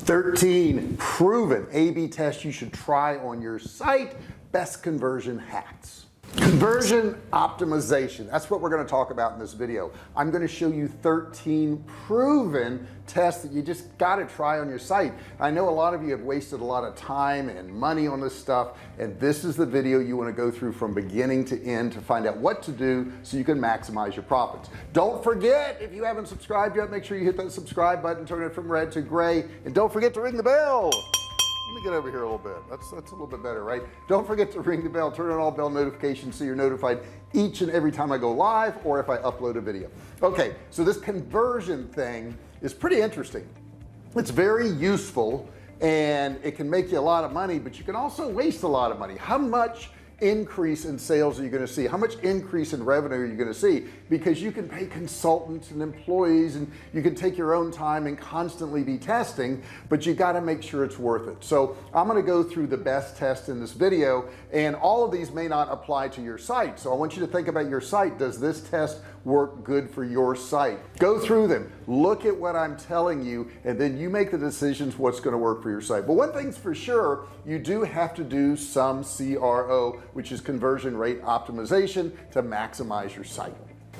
13 proven A/B tests you should try on your site. Best conversion hacks. Conversion optimization, that's what we're going to talk about in this video. I'm going to show you 13 proven tests that you just got to try on your site. I know a lot of you have wasted a lot of time and money on this stuff, and this is the video you want to go through from beginning to end to find out what to do so you can maximize your profits. Don't forget, if you haven't subscribed yet, make sure you hit that subscribe button, turn it from red to gray, and don't forget to ring the bell. Let me get over here a little bit. That's a little bit better, right? Don't forget to ring the bell, turn on all bell notifications so you're notified each and every time I go live or if I upload a video. Okay, so this conversion thing is pretty interesting. It's very useful and it can make you a lot of money, but you can also waste a lot of money. How much increase in sales are you going to see? How much increase in revenue are you going to see? Because you can pay consultants and employees and you can take your own time and constantly be testing, but you got to make sure it's worth it. So I'm going to go through the best tests in this video, and all of these may not apply to your site. So I want you to think about your site. Does this test work good for your site? Go through them, look at what I'm telling you, and then you make the decisions what's going to work for your site. But one thing's for sure, you do have to do some CRO, which is conversion rate optimization, to maximize your site.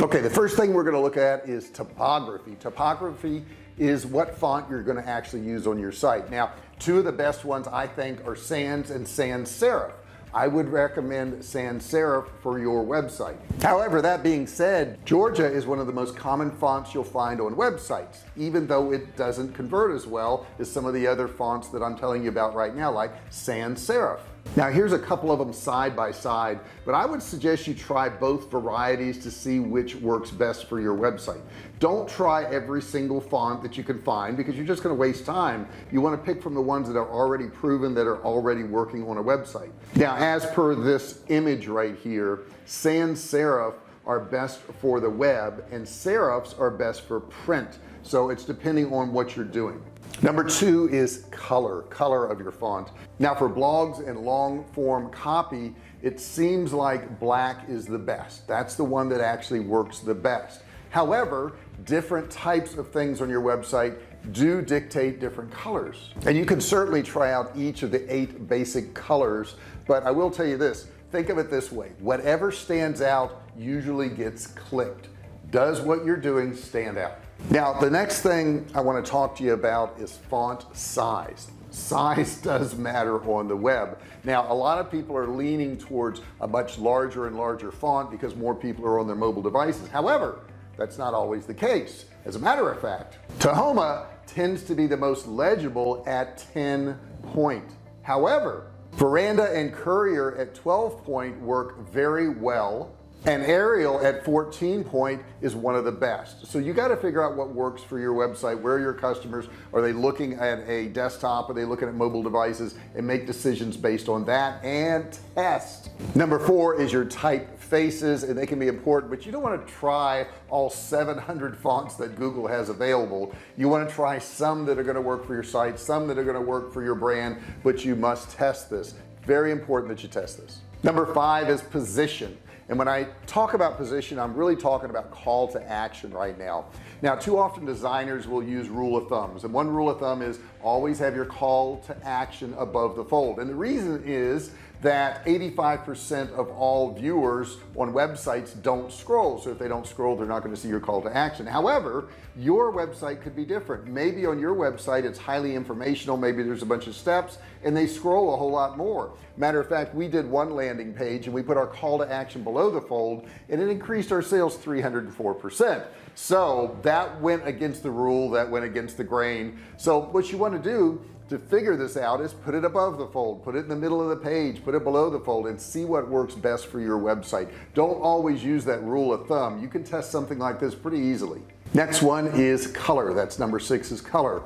Okay, the first thing we're going to look at is typography. Typography is what font you're going to actually use on your site. Now, two of the best ones I think are sans and sans serif. I would recommend sans serif for your website. However, that being said, Georgia is one of the most common fonts you'll find on websites, even though it doesn't convert as well as some of the other fonts that I'm telling you about right now, like sans serif. Now here's a couple of them side by side, but I would suggest you try both varieties to see which works best for your website. Don't try every single font that you can find because you're just going to waste time. You want to pick from the ones that are already proven, that are already working on a website. Now, as per this image right here, sans serif are best for the web and serifs are best for print. So it's depending on what you're doing. Number two is color of your font. Now for blogs and long form copy, it seems like black is the best. That's the one that actually works the best. However, different types of things on your website do dictate different colors, and you can certainly try out each of the 8 basic colors. But I will tell you this, think of it this way, whatever stands out usually gets clicked. Does what you're doing stand out? Now the next thing I want to talk to you about is font size. Size does matter on the web. Now a lot of people are leaning towards a much larger and larger font because more people are on their mobile devices. However, that's not always the case. As a matter of fact, Tahoma tends to be the most legible at 10 point. However, Veranda and Courier at 12 point work very well, and Arial at 14 point is one of the best. So you got to figure out what works for your website. Where are your customers? Are they looking at a desktop? Are they looking at mobile devices? And make decisions based on that and test. Number 4 is your typefaces, and they can be important, but you don't want to try all 700 fonts that Google has available. You want to try some that are going to work for your site, some that are going to work for your brand, but you must test this. Very important that you test this. Number 5 is position. And when I talk about position, I'm really talking about call to action right now. Now, too often designers will use rule of thumbs, and one rule of thumb is always have your call to action above the fold. And the reason is that 85% of all viewers on websites don't scroll. So if they don't scroll, they're not going to see your call to action. However, your website could be different. Maybe on your website it's highly informational, maybe there's a bunch of steps and they scroll a whole lot more. Matter of fact, we did one landing page and we put our call to action below the fold and it increased our sales 304%. So that went against the rule, that went against the grain. So what you want to do to figure this out is put it above the fold, put it in the middle of the page, put it below the fold, and see what works best for your website. Don't always use that rule of thumb. You can test something like this pretty easily. Next one is color. That's number 6 is color.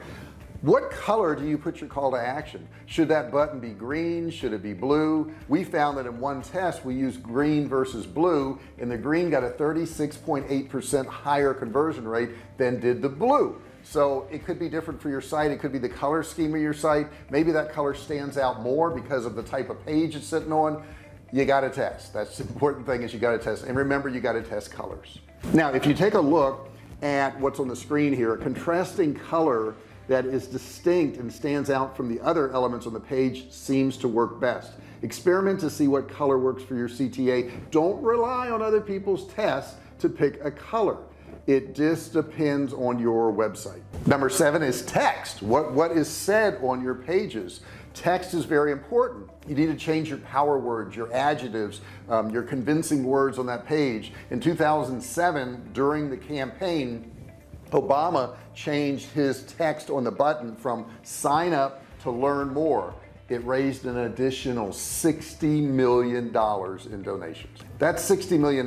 What color do you put your call to action? Should that button be green? Should it be blue? We found that in one test we used green versus blue, and the green got a 36.8% higher conversion rate than did the blue. So it could be different for your site. It could be the color scheme of your site. Maybe that color stands out more because of the type of page it's sitting on. You got to test. That's the important thing, is you got to test. And remember, you got to test colors. Now if you take a look at what's on the screen here, contrasting color that is distinct and stands out from the other elements on the page seems to work best. Experiment to see what color works for your CTA. Don't rely on other people's tests to pick a color. It just depends on your website. Number 7 is text. What is said on your pages. Text is very important. You need to change your power words, your adjectives, your convincing words on that page. In 2007, during the campaign, Obama changed his text on the button from sign up to learn more. It raised an additional $60 million in donations. That's $60 million.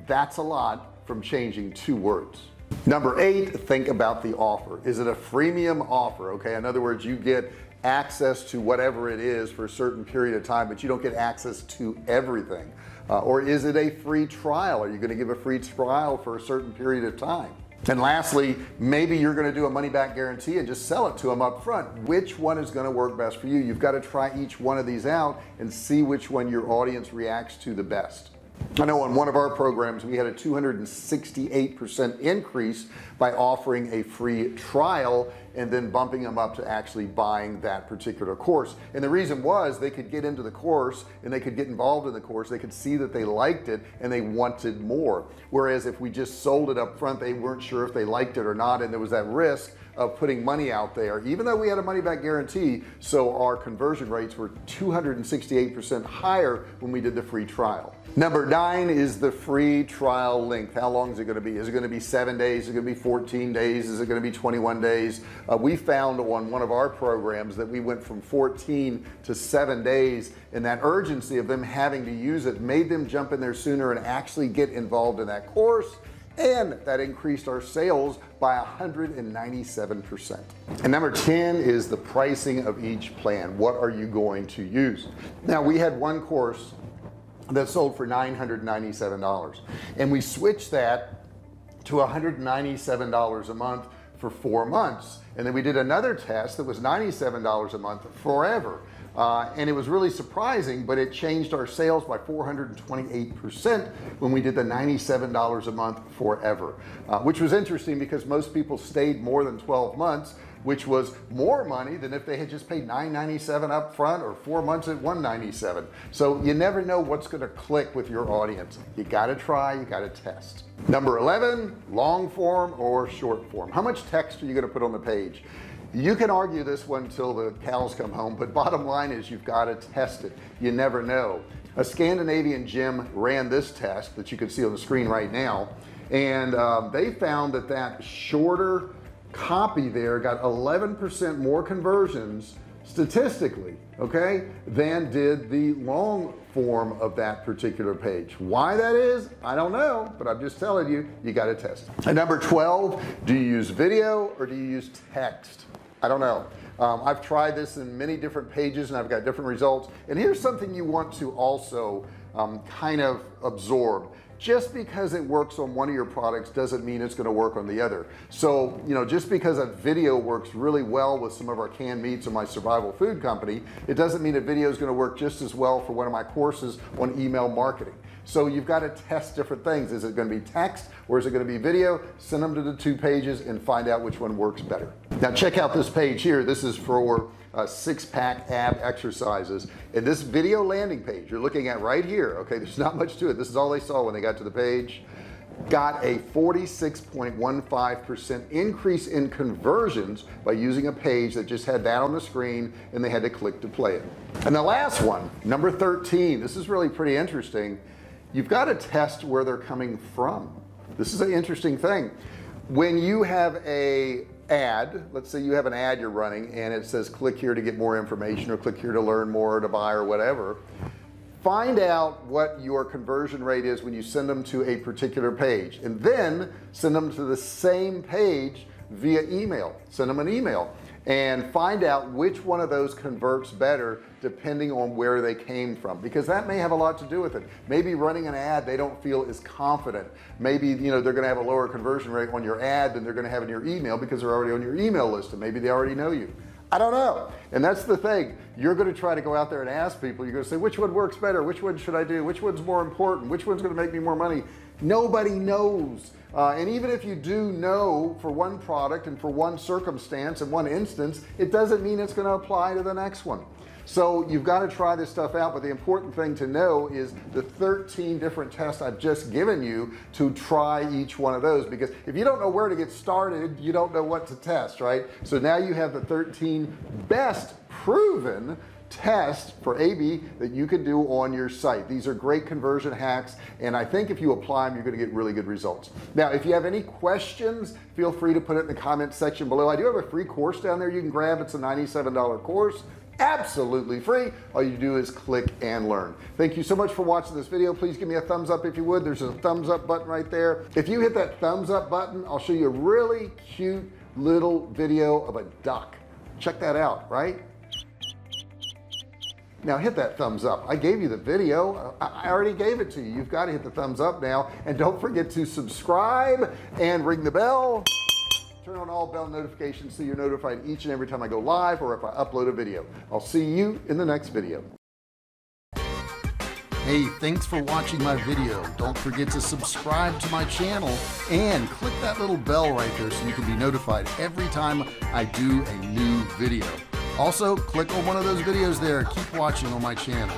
That's a lot from changing 2 words. Number 8, think about the offer. Is it a freemium offer? Okay, in other words, you get access to whatever it is for a certain period of time, but you don't get access to everything. Or is it a free trial? Are you going to give a free trial for a certain period of time? And lastly, maybe you're going to do a money-back guarantee and just sell it to them up front. Which one is going to work best for you? You've got to try each one of these out and see which one your audience reacts to the best. I know on one of our programs we had a 268% increase by offering a free trial and then bumping them up to actually buying that particular course. And the reason was they could get into the course and they could get involved in the course. They could see that they liked it and they wanted more. Whereas if we just sold it up front, they weren't sure if they liked it or not, and there was that risk of putting money out there, even though we had a money-back guarantee. So our conversion rates were 268% higher when we did the free trial. Number 9 is the free trial length. How long is it going to be? Is it going to be 7 days? Is it going to be 14 days? Is it going to be 21 days? We found on one of our programs that we went from 14 to 7 days, and that urgency of them having to use it made them jump in there sooner and actually get involved in that course. And that increased our sales by 197%. And number 10 is the pricing of each plan. What are you going to use? Now, we had one course that sold for $997, and we switched that to $197 a month for 4 months. And then we did another test that was $97 a month forever. And it was really surprising, but it changed our sales by 428% when we did the $97 a month forever, which was interesting because most people stayed more than 12 months, which was more money than if they had just paid $997 up front or 4 months at $197. So you never know what's going to click with your audience. You got to try, you got to test. Number 11, long form or short form. How much text are you going to put on the page? You can argue this one till the cows come home, but bottom line is you've got to test it. You never know. A Scandinavian gym ran this test that you can see on the screen right now, and they found that that shorter copy there got 11% more conversions statistically, okay, than did the long form of that particular page. Why that is, I don't know, but I'm just telling you, you got to test it. And number 12, do you use video or do you use text? I don't know. I've tried this in many different pages and I've got different results. And here's something you want to also kind of absorb. Just because it works on one of your products doesn't mean it's going to work on the other. So, you know, just because a video works really well with some of our canned meats on my survival food company, it doesn't mean a video is going to work just as well for one of my courses on email marketing. So you've got to test different things. Is it going to be text or is it going to be video? Send them to the 2 pages and find out which one works better. Now check out this page here. This is for 6-pack ab exercises, and this video landing page you're looking at right here, okay, there's not much to it. This is all they saw when they got to the page. Got a 46.15% increase in conversions by using a page that just had that on the screen and they had to click to play it. And the last one, number 13, this is really pretty interesting. You've got to test where they're coming from. This is an interesting thing. When you have a ad, let's say you have an ad you're running and it says click here to get more information or click here to learn more or to buy or whatever, find out what your conversion rate is when you send them to a particular page, and then send them to the same page via email. Send them an email and find out which one of those converts better depending on where they came from, because that may have a lot to do with it. Maybe running an ad they don't feel is confident. Maybe, you know, they're going to have a lower conversion rate on your ad than they're going to have in your email because they're already on your email list, and maybe they already know you. I don't know. And that's the thing. You're going to try to go out there and ask people. You're going to say, which one works better? Which one should I do? Which one's more important? Which one's going to make me more money? Nobody knows and even if you do know for one product and for one circumstance and one instance, it doesn't mean it's going to apply to the next one. So you've got to try this stuff out, but the important thing to know is the 13 different tests I've just given you to try each one of those, because if you don't know where to get started, you don't know what to test, right? So now you have the 13 best proven tests for AB that you can do on your site. These are great conversion hacks, and I think if you apply them, you're going to get really good results. Now if you have any questions, feel free to put it in the comment section below. I do have a free course down there you can grab. It's a $97 course, absolutely free. All you do is click and learn. Thank you so much for watching this video. Please give me a thumbs up if you would. There's a thumbs up button right there. If you hit that thumbs up button, I'll show you a really cute little video of a duck. Check that out. Right now, hit that thumbs up. I gave you the video. I already gave it to you. You've got to hit the thumbs up now, and don't forget to subscribe and ring the bell. Turn on all bell notifications so you're notified each and every time I go live or if I upload a video. I'll see you in the next video. Hey, thanks for watching my video. Don't forget to subscribe to my channel and click that little bell right there so you can be notified every time I do a new video. Also, click on one of those videos there. Keep watching on my channel.